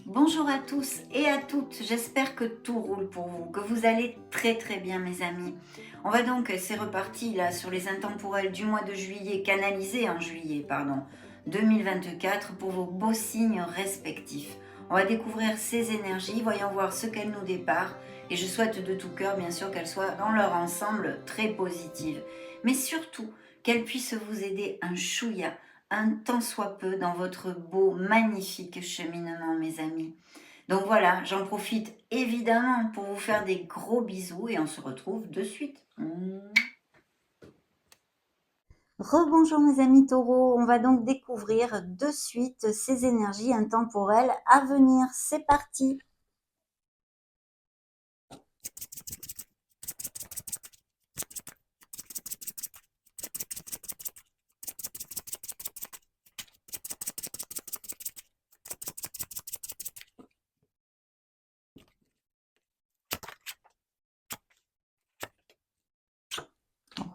Bonjour à tous et à toutes, j'espère que tout roule pour vous, que vous allez très bien mes amis. On va donc, c'est reparti là sur les intemporels du mois de juillet, canalisés en juillet, pardon, 2024 pour vos beaux signes respectifs. On va découvrir ces énergies, voyons voir ce qu'elles nous déparent et je souhaite de tout cœur bien sûr qu'elles soient dans leur ensemble très positives. Mais surtout qu'elles puissent vous aider un chouïa un tant soit peu dans votre beau, magnifique cheminement, mes amis. Donc voilà, j'en profite évidemment pour vous faire des gros bisous et on se retrouve de suite. Rebonjour mes amis taureaux, on va donc découvrir de suite ces énergies intemporelles à venir. C'est parti!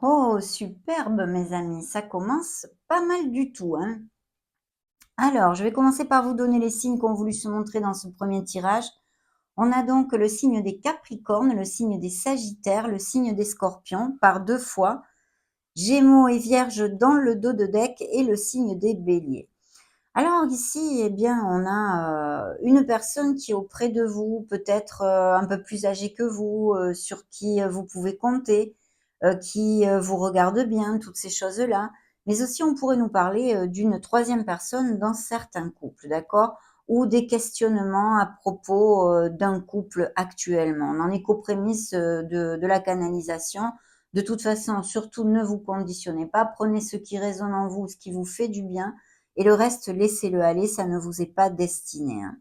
Oh, superbe mes amis, ça commence pas mal du tout, hein. Alors, je vais commencer par vous donner les signes qui ont voulu se montrer dans ce premier tirage. On a donc le signe des Capricornes, le signe des Sagittaires, le signe des Scorpions par 2 fois, Gémeaux et Vierges dans le dos de deck et le signe des Béliers. Alors ici, eh bien, on a, une personne qui est auprès de vous, peut-être, un peu plus âgée que vous, sur qui, vous pouvez compter, qui, vous regarde bien, toutes ces choses-là. Mais aussi, on pourrait nous parler, d'une troisième personne dans certains couples, d'accord? Ou des questionnements à propos, d'un couple actuellement. On n'en est qu'aux prémices, de la canalisation. De toute façon, surtout ne vous conditionnez pas, prenez ce qui résonne en vous, ce qui vous fait du bien et le reste, laissez-le aller, ça ne vous est pas destiné, hein.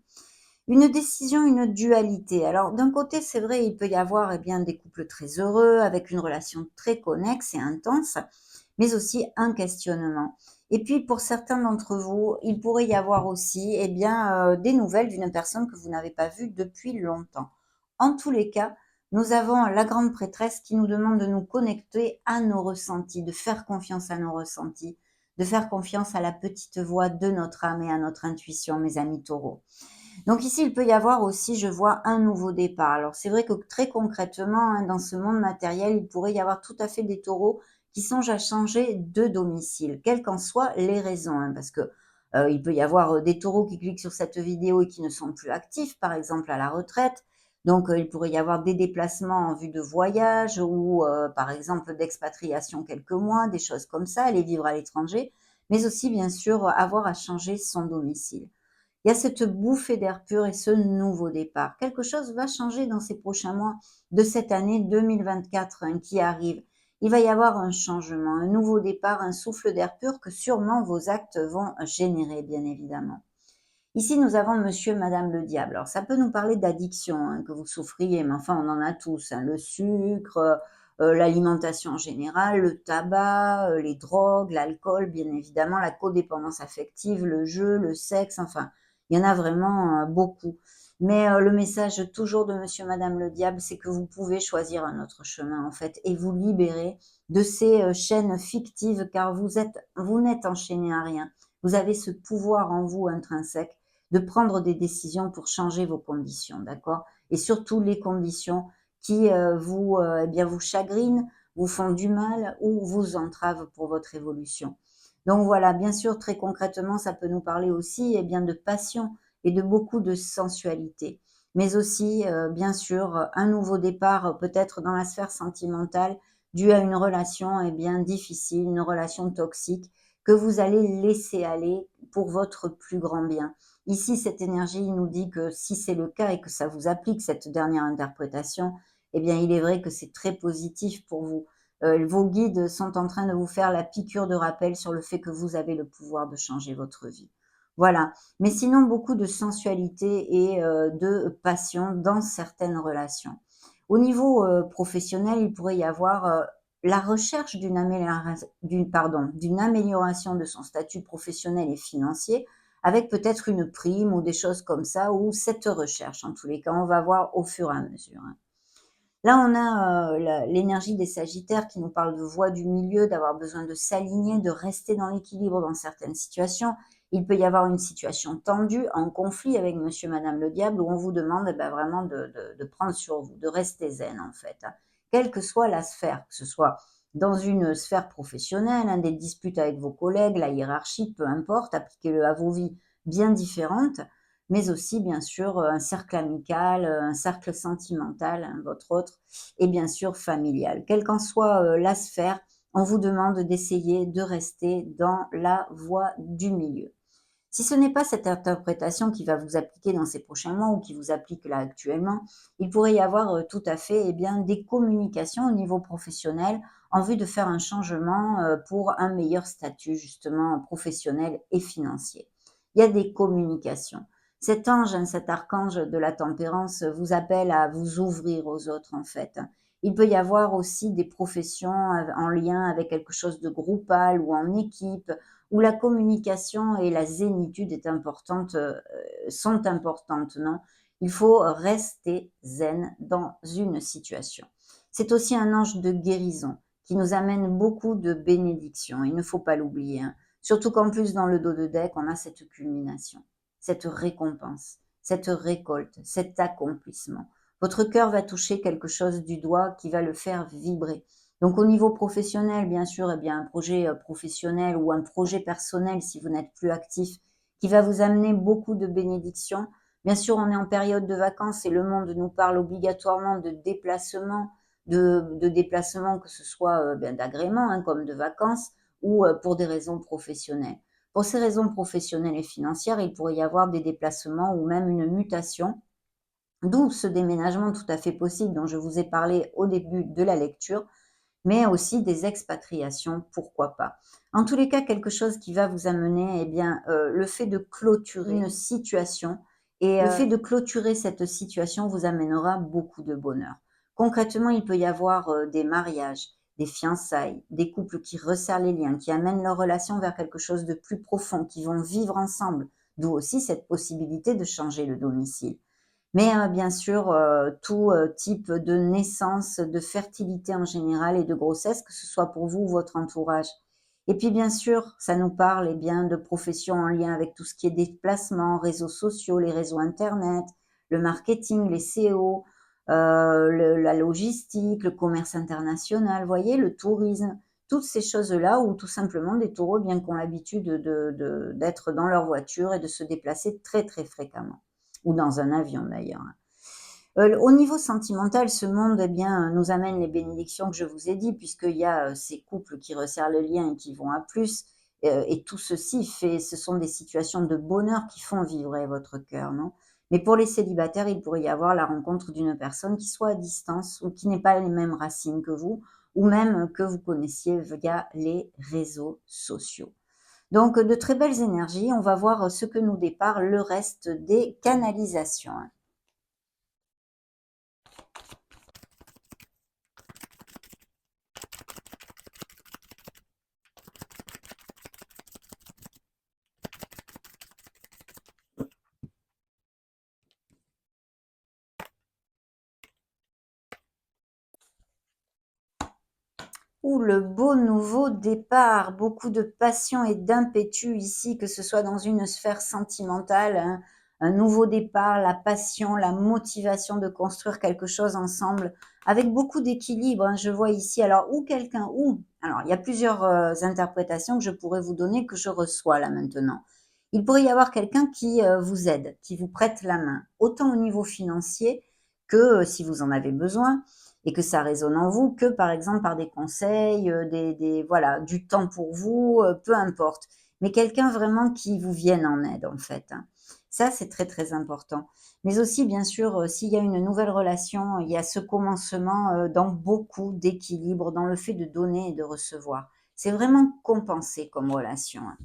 Une décision, une dualité. Alors, d'un côté, c'est vrai, il peut y avoir, eh bien, des couples très heureux, avec une relation très connexe et intense, mais aussi un questionnement. Et puis, pour certains d'entre vous, il pourrait y avoir aussi, eh bien, des nouvelles d'une personne que vous n'avez pas vue depuis longtemps. En tous les cas, nous avons la grande prêtresse qui nous demande de nous connecter à nos ressentis, de faire confiance à nos ressentis, de faire confiance à la petite voix de notre âme et à notre intuition, mes amis taureaux. Donc ici, il peut y avoir aussi, je vois, un nouveau départ. Alors c'est vrai que très concrètement, hein, dans ce monde matériel, il pourrait y avoir tout à fait des taureaux qui songent à changer de domicile, quelles qu'en soient les raisons, hein, parce que il peut y avoir des taureaux qui cliquent sur cette vidéo et qui ne sont plus actifs, par exemple à la retraite. Donc il pourrait y avoir des déplacements en vue de voyage ou par exemple d'expatriation quelques mois, des choses comme ça, aller vivre à l'étranger, mais aussi bien sûr avoir à changer son domicile. Il y a cette bouffée d'air pur et ce nouveau départ. Quelque chose va changer dans ces prochains mois de cette année 2024 hein, qui arrive. Il va y avoir un changement, un nouveau départ, un souffle d'air pur que sûrement vos actes vont générer, bien évidemment. Ici, nous avons monsieur, madame le diable. Alors, ça peut nous parler d'addiction, hein, que vous souffriez, mais enfin, on en a tous, hein. Le sucre, l'alimentation en général, le tabac, les drogues, l'alcool, bien évidemment, la codépendance affective, le jeu, le sexe, enfin, il y en a vraiment beaucoup. Mais le message toujours de monsieur, madame le diable, c'est que vous pouvez choisir un autre chemin, en fait, et vous libérer de ces chaînes fictives, car vous n'êtes enchaîné à rien. Vous avez ce pouvoir en vous intrinsèque de prendre des décisions pour changer vos conditions, d'accord? Et surtout les conditions qui eh bien, vous chagrinent, vous font du mal ou vous entravent pour votre évolution. Donc voilà, bien sûr, très concrètement, ça peut nous parler aussi eh bien, de passion et de beaucoup de sensualité, mais aussi, bien sûr, un nouveau départ peut-être dans la sphère sentimentale dû à une relation eh bien, difficile, une relation toxique que vous allez laisser aller pour votre plus grand bien. Ici, cette énergie nous dit que si c'est le cas et que ça vous applique cette dernière interprétation, eh bien, il est vrai que c'est très positif pour vous. Vos guides sont en train de vous faire la piqûre de rappel sur le fait que vous avez le pouvoir de changer votre vie. Voilà. Mais sinon, beaucoup de sensualité et de passion dans certaines relations. Au niveau professionnel, il pourrait y avoir la recherche d'une amélioration de son statut professionnel et financier avec peut-être une prime ou des choses comme ça, ou cette recherche. En tous les cas, on va voir au fur et à mesure, hein. Là, on a l'énergie des Sagittaires qui nous parle de voie du milieu, d'avoir besoin de s'aligner, de rester dans l'équilibre dans certaines situations. Il peut y avoir une situation tendue, un conflit avec monsieur, madame le diable, où on vous demande eh ben, vraiment de prendre sur vous, de rester zen en fait, hein. Quelle que soit la sphère, que ce soit dans une sphère professionnelle, hein, des disputes avec vos collègues, la hiérarchie, peu importe, appliquez-le à vos vies bien différentes, mais aussi bien sûr un cercle amical, un cercle sentimental, hein, votre autre, et bien sûr familial. Quelle qu'en soit la sphère, on vous demande d'essayer de rester dans la voie du milieu. Si ce n'est pas cette interprétation qui va vous appliquer dans ces prochains mois ou qui vous applique là actuellement, il pourrait y avoir tout à fait eh bien, des communications au niveau professionnel en vue de faire un changement pour un meilleur statut justement professionnel et financier. Il y a des communications. Cet ange, hein, cet archange de la tempérance vous appelle à vous ouvrir aux autres en fait. Il peut y avoir aussi des professions en lien avec quelque chose de groupal ou en équipe, où la communication et la zénitude est importante, sont importantes, non? Il faut rester zen dans une situation. C'est aussi un ange de guérison qui nous amène beaucoup de bénédictions. Il ne faut pas l'oublier, hein. Surtout qu'en plus, dans le dos de deck, on a cette culmination, cette récompense, cette récolte, cet accomplissement. Votre cœur va toucher quelque chose du doigt qui va le faire vibrer. Donc au niveau professionnel, bien sûr, eh bien, un projet professionnel ou un projet personnel, si vous n'êtes plus actif, qui va vous amener beaucoup de bénédictions. Bien sûr, on est en période de vacances et le monde nous parle obligatoirement de déplacement, de déplacement que ce soit ben, d'agrément, hein, comme de vacances, ou pour des raisons professionnelles. Pour ces raisons professionnelles et financières, il pourrait y avoir des déplacements ou même une mutation, d'où ce déménagement tout à fait possible dont je vous ai parlé au début de la lecture, mais aussi des expatriations, pourquoi pas. En tous les cas, quelque chose qui va vous amener, eh bien, le fait de clôturer une situation et le fait de clôturer cette situation vous amènera beaucoup de bonheur. Concrètement, il peut y avoir des mariages, des fiançailles, des couples qui resserrent les liens, qui amènent leur relation vers quelque chose de plus profond, qui vont vivre ensemble, d'où aussi cette possibilité de changer le domicile. Mais bien sûr, tout type de naissance, de fertilité en général et de grossesse, que ce soit pour vous ou votre entourage. Et puis bien sûr, ça nous parle eh bien, de professions en lien avec tout ce qui est déplacement, réseaux sociaux, les réseaux internet, le marketing, les SEO, la logistique, le commerce international, voyez, le tourisme, toutes ces choses-là, ou tout simplement des taureaux bien qui ont l'habitude d'être dans leur voiture et de se déplacer très très fréquemment ou dans un avion d'ailleurs, hein. Au niveau sentimental, ce monde, eh bien, nous amène les bénédictions que je vous ai dit, puisqu'il y a ces couples qui resserrent le lien et qui vont à plus. Et tout ceci fait, ce sont des situations de bonheur qui font vibrer votre cœur, non? Mais pour les célibataires, il pourrait y avoir la rencontre d'une personne qui soit à distance ou qui n'ait pas les mêmes racines que vous, ou même que vous connaissiez via les réseaux sociaux. Donc, de très belles énergies. On va voir ce que nous dépare le reste des canalisations, hein. Ouh, le beau nouveau départ, beaucoup de passion et d'impétus ici, que ce soit dans une sphère sentimentale, un nouveau départ, la passion, la motivation de construire quelque chose ensemble, avec beaucoup d'équilibre, hein. Je vois ici, alors, ou quelqu'un, ou, alors, il y a plusieurs interprétations que je pourrais vous donner, que je reçois là maintenant. Il pourrait y avoir quelqu'un qui vous aide, qui vous prête la main, autant au niveau financier que si vous en avez besoin, et que ça résonne en vous, que par exemple par des conseils, voilà, du temps pour vous, peu importe. Mais quelqu'un vraiment qui vous vienne en aide en fait, hein. Ça, c'est très, très important. Mais aussi, bien sûr, s'il y a une nouvelle relation, il y a ce commencement, dans beaucoup d'équilibre, dans le fait de donner et de recevoir. C'est vraiment compensé comme relation, hein.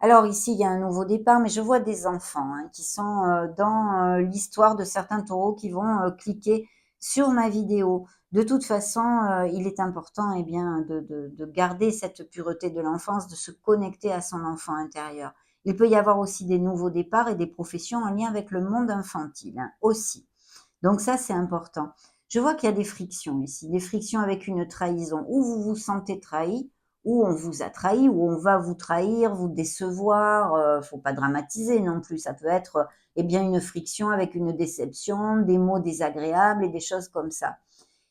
Alors ici, il y a un nouveau départ, mais je vois des enfants, hein, qui sont, dans, l'histoire de certains taureaux qui vont, cliquer sur ma vidéo. De toute façon, il est important, eh bien, de garder cette pureté de l'enfance, de se connecter à son enfant intérieur. Il peut y avoir aussi des nouveaux départs et des professions en lien avec le monde infantile, hein, aussi. Donc ça, c'est important. Je vois qu'il y a des frictions ici, des frictions avec une trahison, où vous vous sentez trahi, ou on vous a trahi, ou on va vous trahir, vous décevoir, faut pas dramatiser non plus, ça peut être, eh bien une friction avec une déception, des mots désagréables et des choses comme ça.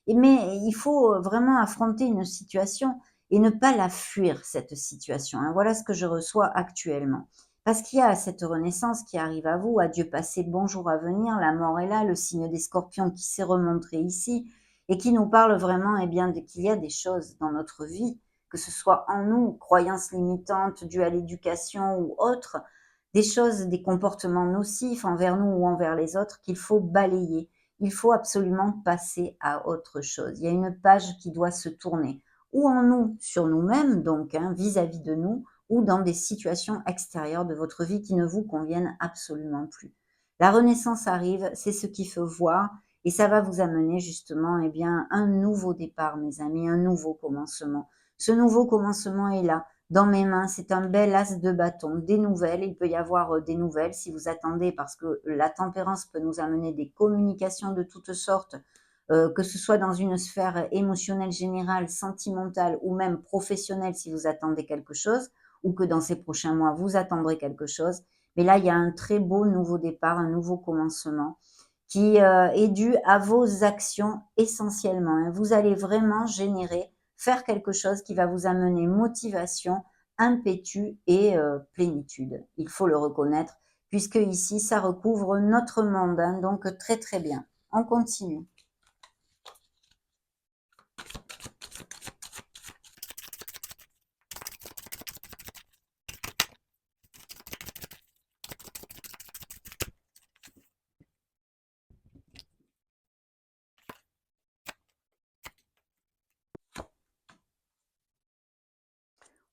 Mais il faut vraiment affronter une situation et ne pas la fuir, cette situation, hein. Voilà ce que je reçois actuellement. Parce qu'il y a cette renaissance qui arrive à vous, adieu passé, bonjour à venir, la mort est là, le signe des scorpions qui s'est remontré ici et qui nous parle vraiment bien qu'il y a des choses dans notre vie, que ce soit en nous, croyances limitantes dues à l'éducation ou autres, des choses, des comportements nocifs envers nous ou envers les autres qu'il faut balayer. Il faut absolument passer à autre chose. Il y a une page qui doit se tourner, ou en nous, sur nous-mêmes, donc vis-à-vis de nous, ou dans des situations extérieures de votre vie qui ne vous conviennent absolument plus. La renaissance arrive, c'est ce qu'il faut voir, et ça va vous amener justement un nouveau départ, mes amis, un nouveau commencement. Ce nouveau commencement est là, dans mes mains, c'est un bel as de bâton, des nouvelles, il peut y avoir des nouvelles si vous attendez, parce que la tempérance peut nous amener des communications de toutes sortes, que ce soit dans une sphère émotionnelle générale, sentimentale ou même professionnelle si vous attendez quelque chose, ou que dans ces prochains mois vous attendrez quelque chose. Mais là, il y a un très beau nouveau départ, un nouveau commencement qui est dû à vos actions essentiellement, hein. Vous allez vraiment générer, faire quelque chose qui va vous amener motivation, impétu et plénitude. Il faut le reconnaître, puisque ici, ça recouvre notre monde, hein, donc très très bien. On continue.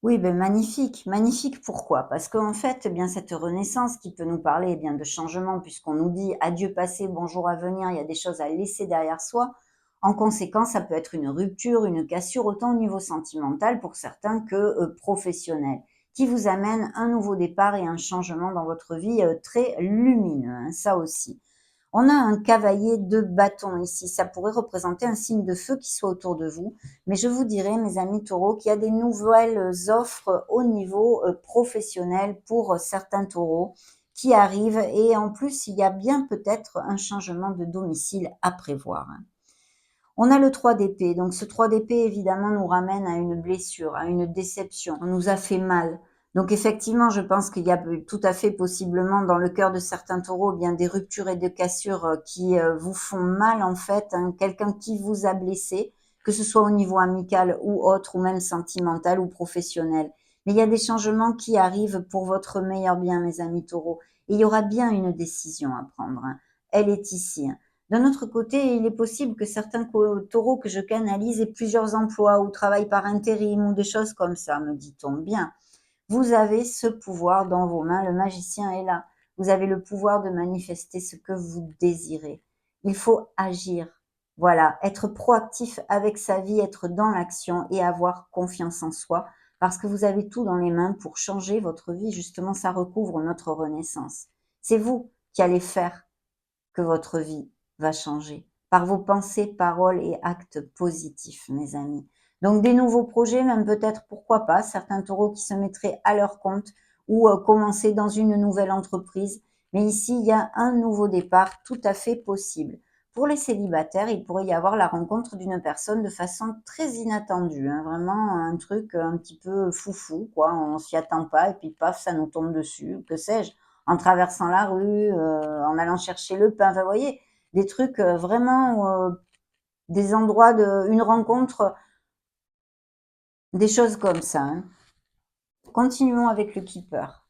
Oui, ben magnifique, magnifique. Pourquoi? Parce qu'en fait, eh bien cette renaissance qui peut nous parler bien de changement, puisqu'on nous dit adieu passé, bonjour à venir, il y a des choses à laisser derrière soi. En conséquence, ça peut être une rupture, une cassure, autant au niveau sentimental pour certains que professionnel, qui vous amène un nouveau départ et un changement dans votre vie très lumineux, hein, ça aussi. On a un cavalier de bâton ici. Ça pourrait représenter un signe de feu qui soit autour de vous. Mais je vous dirais, mes amis taureaux, qu'il y a des nouvelles offres au niveau professionnel pour certains taureaux qui arrivent. Et en plus, il y a bien peut-être un changement de domicile à prévoir, hein. On a le 3 d'épée. Donc ce 3 d'épée, évidemment, nous ramène à une blessure, à une déception. On nous a fait mal. Donc effectivement, je pense qu'il y a tout à fait possiblement dans le cœur de certains taureaux bien des ruptures et des cassures qui vous font mal en fait, hein, quelqu'un qui vous a blessé, que ce soit au niveau amical ou autre, ou même sentimental ou professionnel. Mais il y a des changements qui arrivent pour votre meilleur bien, mes amis taureaux. Et il y aura bien une décision à prendre, hein. Elle est ici, hein. D'un autre côté, il est possible que certains taureaux que je canalise aient plusieurs emplois ou travaillent par intérim ou des choses comme ça, me dit-on bien. Vous avez ce pouvoir dans vos mains, le magicien est là. Vous avez le pouvoir de manifester ce que vous désirez. Il faut agir. Voilà, être proactif avec sa vie, être dans l'action et avoir confiance en soi, parce que vous avez tout dans les mains pour changer votre vie. Justement, ça recouvre notre renaissance. C'est vous qui allez faire que votre vie va changer par vos pensées, paroles et actes positifs, mes amis. Donc des nouveaux projets, même peut-être, pourquoi pas, certains taureaux qui se mettraient à leur compte ou commencer dans une nouvelle entreprise. Mais ici, il y a un nouveau départ tout à fait possible. Pour les célibataires, il pourrait y avoir la rencontre d'une personne de façon très inattendue, hein, vraiment un truc un petit peu foufou, quoi. On s'y attend pas et puis paf, ça nous tombe dessus, que sais-je, en traversant la rue, en allant chercher le pain. Enfin, vous voyez, des trucs vraiment, des endroits de, une rencontre, des choses comme ça, hein. Continuons avec le keeper.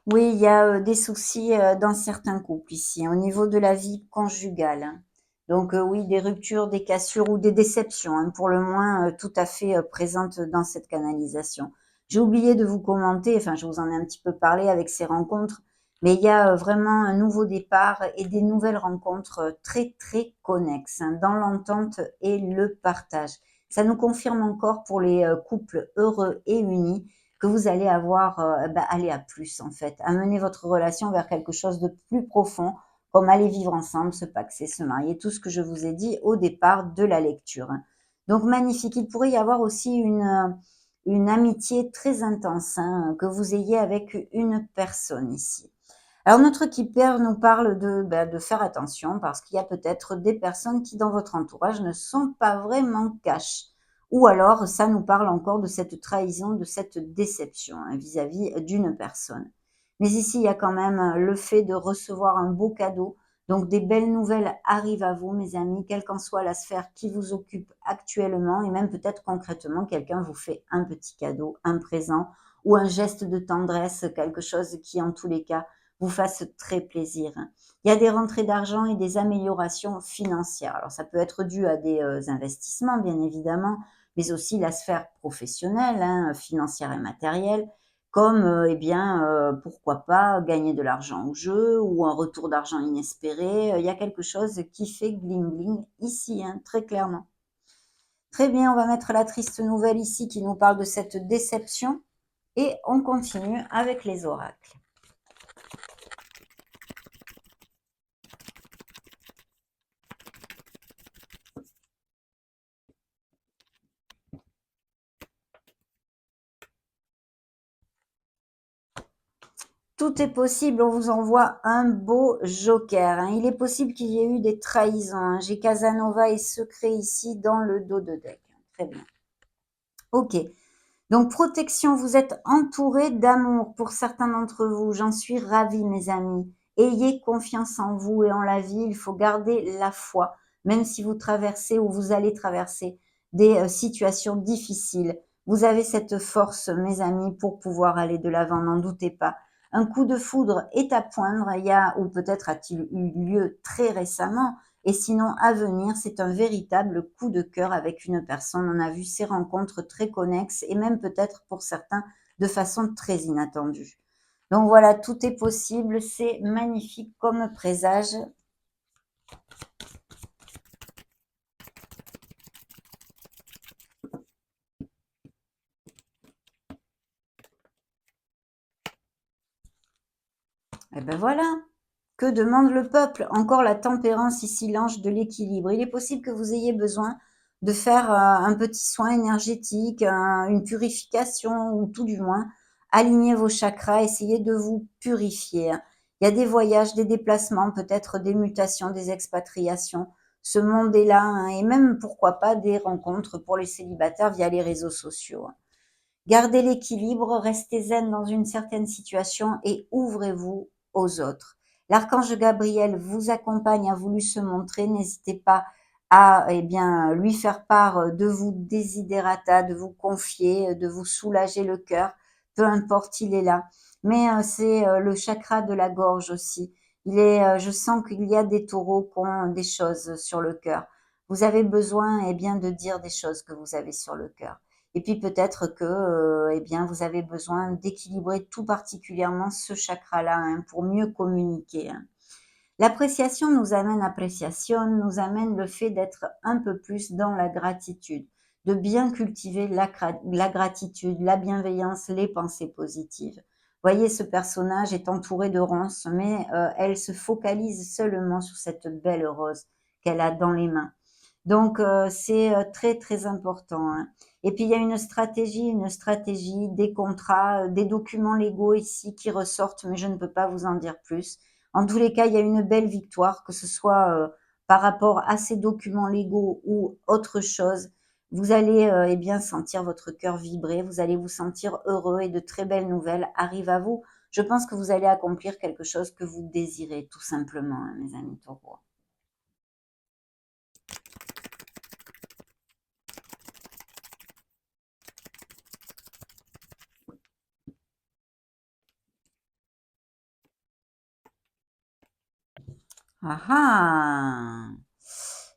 Oui, il y a des soucis dans certains couples ici, hein, au niveau de la vie conjugale, hein. Donc oui, des ruptures, des cassures ou des déceptions, hein, pour le moins tout à fait présentes dans cette canalisation. J'ai oublié de vous commenter, enfin je vous en ai un petit peu parlé avec ces rencontres, Mais il y a vraiment un nouveau départ et des nouvelles rencontres très, très connexes, hein, dans l'entente et le partage. Ça nous confirme encore pour les couples heureux et unis que vous allez avoir, aller à plus en fait, amener votre relation vers quelque chose de plus profond, comme aller vivre ensemble, se paxer, se marier, tout ce que je vous ai dit au départ de la lecture, hein. Donc magnifique. Il pourrait y avoir aussi une amitié très intense, hein, que vous ayez avec une personne ici. Alors notre keeper nous parle de faire attention parce qu'il y a peut-être des personnes qui dans votre entourage ne sont pas vraiment cash. Ou alors ça nous parle encore de cette trahison, de cette déception, hein, vis-à-vis d'une personne. Mais ici, il y a quand même le fait de recevoir un beau cadeau. Donc des belles nouvelles arrivent à vous, mes amis, quelle qu'en soit la sphère qui vous occupe actuellement, et même peut-être concrètement, quelqu'un vous fait un petit cadeau, un présent ou un geste de tendresse, quelque chose qui, en tous les cas, vous fasse très plaisir. Il y a des rentrées d'argent et des améliorations financières. Alors ça peut être dû à des investissements, bien évidemment, mais aussi la sphère professionnelle, hein, financière et matérielle, comme pourquoi pas gagner de l'argent au jeu ou un retour d'argent inespéré. Il y a quelque chose qui fait bling bling ici, hein, très clairement. Très bien, on va mettre la triste nouvelle ici qui nous parle de cette déception et on continue avec les oracles. Tout est possible, on vous envoie un beau joker, hein. Il est possible qu'il y ait eu des trahisons, hein. J'ai Casanova et Secret ici dans le dos de deck. Très bien. Ok. Donc protection, vous êtes entouré d'amour pour certains d'entre vous. J'en suis ravie, mes amis. Ayez confiance en vous et en la vie. Il faut garder la foi, même si vous traversez ou vous allez traverser des situations difficiles. Vous avez cette force, mes amis, pour pouvoir aller de l'avant, n'en doutez pas. Un coup de foudre est à poindre, ou peut-être a-t-il eu lieu très récemment, et sinon à venir, c'est un véritable coup de cœur avec une personne. On a vu ces rencontres très connexes et même peut-être pour certains de façon très inattendue. Donc voilà, tout est possible, c'est magnifique comme présage. Et ben voilà, que demande le peuple? Encore la tempérance ici, l'ange de l'équilibre. Il est possible que vous ayez besoin de faire un petit soin énergétique, une purification, ou tout du moins, aligner vos chakras, essayer de vous purifier. Il y a des voyages, des déplacements, peut-être des mutations, des expatriations. Ce monde est là, hein, et même, pourquoi pas, des rencontres pour les célibataires via les réseaux sociaux. Gardez l'équilibre, restez zen dans une certaine situation et ouvrez-vous aux autres. L'archange Gabriel vous accompagne, a voulu se montrer. N'hésitez pas à lui faire part de vos desiderata, de vous confier, de vous soulager le cœur. Peu importe, il est là. Mais c'est le chakra de la gorge aussi. Je sens qu'il y a des taureaux qui ont des choses sur le cœur. Vous avez besoin de dire des choses que vous avez sur le cœur. Et puis peut-être que, vous avez besoin d'équilibrer tout particulièrement ce chakra-là, hein, pour mieux communiquer, hein. L'appréciation nous amène le fait d'être un peu plus dans la gratitude, de bien cultiver la gratitude, la bienveillance, les pensées positives. Voyez, ce personnage est entouré de ronces, mais elle se focalise seulement sur cette belle rose qu'elle a dans les mains. Donc c'est très, très important, hein. Et puis il y a une stratégie, des contrats, des documents légaux ici qui ressortent, mais je ne peux pas vous en dire plus. En tous les cas, il y a une belle victoire, que ce soit par rapport à ces documents légaux ou autre chose. Vous allez sentir votre cœur vibrer, vous allez vous sentir heureux et de très belles nouvelles arrivent à vous. Je pense que vous allez accomplir quelque chose que vous désirez, tout simplement, hein, mes amis taureaux. Ah ah!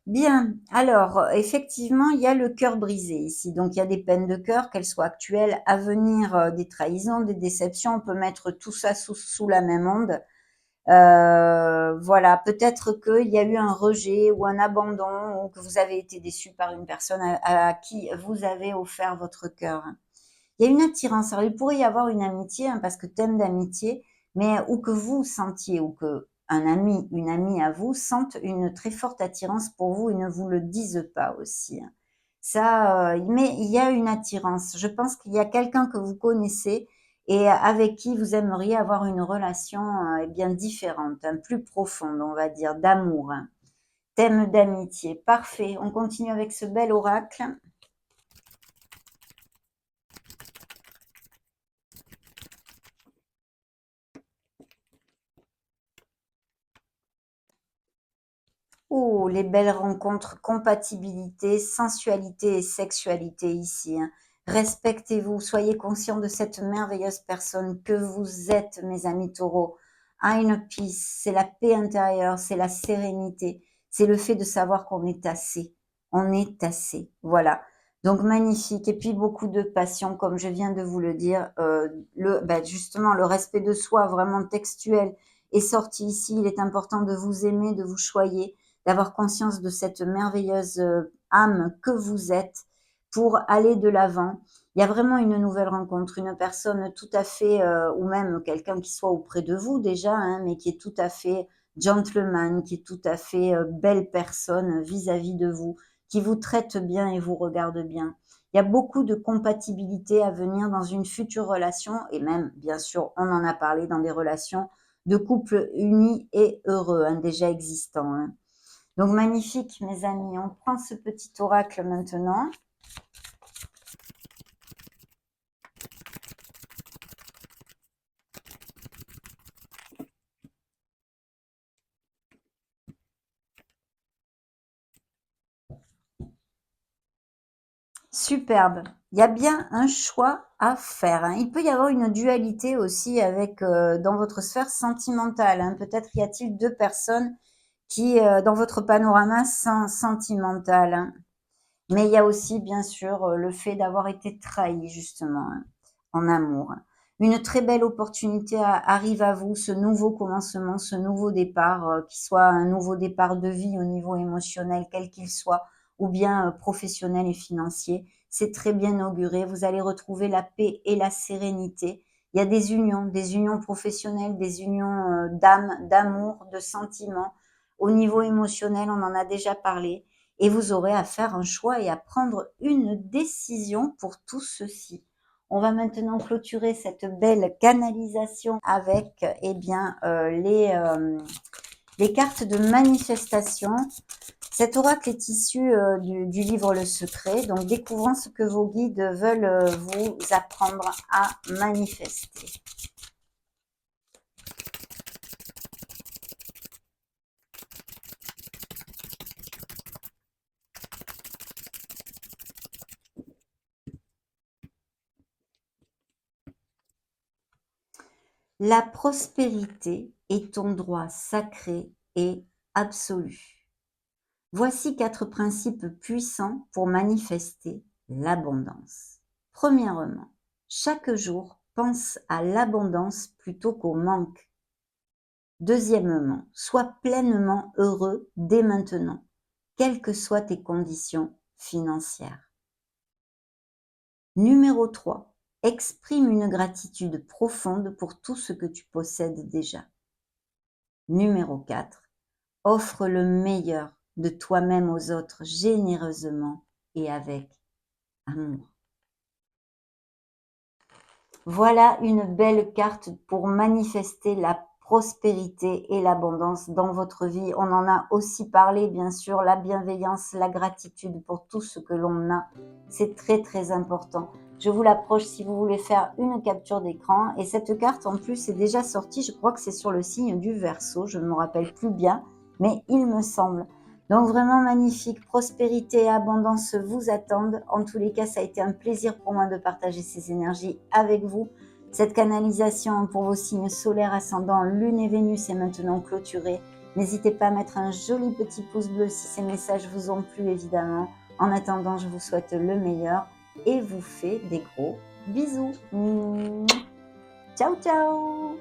Bien, alors, effectivement, il y a le cœur brisé ici. Donc il y a des peines de cœur, qu'elles soient actuelles, à venir, des trahisons, des déceptions. On peut mettre tout ça sous la même onde. Voilà, peut-être qu'il y a eu un rejet ou un abandon ou que vous avez été déçu par une personne à qui vous avez offert votre cœur. Il y a une attirance. Alors, il pourrait y avoir une amitié, hein, parce que thème d'amitié, mais ou que vous sentiez ou que un ami, une amie à vous sente une très forte attirance pour vous et ne vous le disent pas aussi, hein. Ça, mais il y a une attirance. Je pense qu'il y a quelqu'un que vous connaissez et avec qui vous aimeriez avoir une relation, eh bien différente, hein, plus profonde, on va dire, d'amour, hein. Thème d'amitié. Parfait. On continue avec ce bel oracle. Oh, les belles rencontres, compatibilité, sensualité et sexualité ici, hein. Respectez-vous, soyez conscients de cette merveilleuse personne que vous êtes, mes amis taureaux. Eine peace, c'est la paix intérieure, c'est la sérénité, c'est le fait de savoir qu'on est assez. On est assez, voilà. Donc magnifique. Et puis beaucoup de passion, comme je viens de vous le dire. Justement, le respect de soi, vraiment textuel, est sorti ici. Il est important de vous aimer, de vous choyer, d'avoir conscience de cette merveilleuse âme que vous êtes pour aller de l'avant. Il y a vraiment une nouvelle rencontre, une personne tout à fait, ou même quelqu'un qui soit auprès de vous déjà, hein, mais qui est tout à fait gentleman, qui est tout à fait belle personne vis-à-vis de vous, qui vous traite bien et vous regarde bien. Il y a beaucoup de compatibilité à venir dans une future relation et même, bien sûr, on en a parlé dans des relations de couples unis et heureux, hein, déjà existants, hein. Donc magnifique, mes amis. On prend ce petit oracle maintenant. Superbe. Il y a bien un choix à faire, hein. Il peut y avoir une dualité aussi avec dans votre sphère sentimentale, hein. Peut-être y a-t-il deux personnes qui, dans votre panorama sentimental, hein. Mais il y a aussi, bien sûr, le fait d'avoir été trahi, justement, hein, en amour. Une très belle opportunité arrive à vous, ce nouveau commencement, ce nouveau départ, qui soit un nouveau départ de vie au niveau émotionnel, quel qu'il soit, ou bien professionnel et financier. C'est très bien auguré. Vous allez retrouver la paix et la sérénité. Il y a des unions professionnelles, des unions d'âme, d'amour, de sentiments. Au niveau émotionnel, on en a déjà parlé et vous aurez à faire un choix et à prendre une décision pour tout ceci. On va maintenant clôturer cette belle canalisation avec eh bien, les cartes de manifestation. Cet oracle est issu du livre Le Secret, donc découvrant ce que vos guides veulent vous apprendre à manifester. La prospérité est ton droit sacré et absolu. Voici 4 principes puissants pour manifester l'abondance. Premièrement, chaque jour, pense à l'abondance plutôt qu'au manque. Deuxièmement, sois pleinement heureux dès maintenant, quelles que soient tes conditions financières. Numéro 3, exprime une gratitude profonde pour tout ce que tu possèdes déjà. Numéro 4, offre le meilleur de toi-même aux autres généreusement et avec amour. Voilà une belle carte pour manifester la prospérité et l'abondance dans votre vie. On en a aussi parlé, bien sûr, la bienveillance, la gratitude pour tout ce que l'on a. C'est très, très important. Je vous l'approche si vous voulez faire une capture d'écran. Et cette carte, en plus, est déjà sortie. Je crois que c'est sur le signe du Verseau. Je ne me rappelle plus bien, mais il me semble. Donc vraiment magnifique, prospérité et abondance vous attendent. En tous les cas, ça a été un plaisir pour moi de partager ces énergies avec vous. Cette canalisation pour vos signes solaires, ascendant, Lune et Vénus est maintenant clôturée. N'hésitez pas à mettre un joli petit pouce bleu si ces messages vous ont plu, évidemment. En attendant, je vous souhaite le meilleur et vous fais des gros bisous. Ciao, ciao!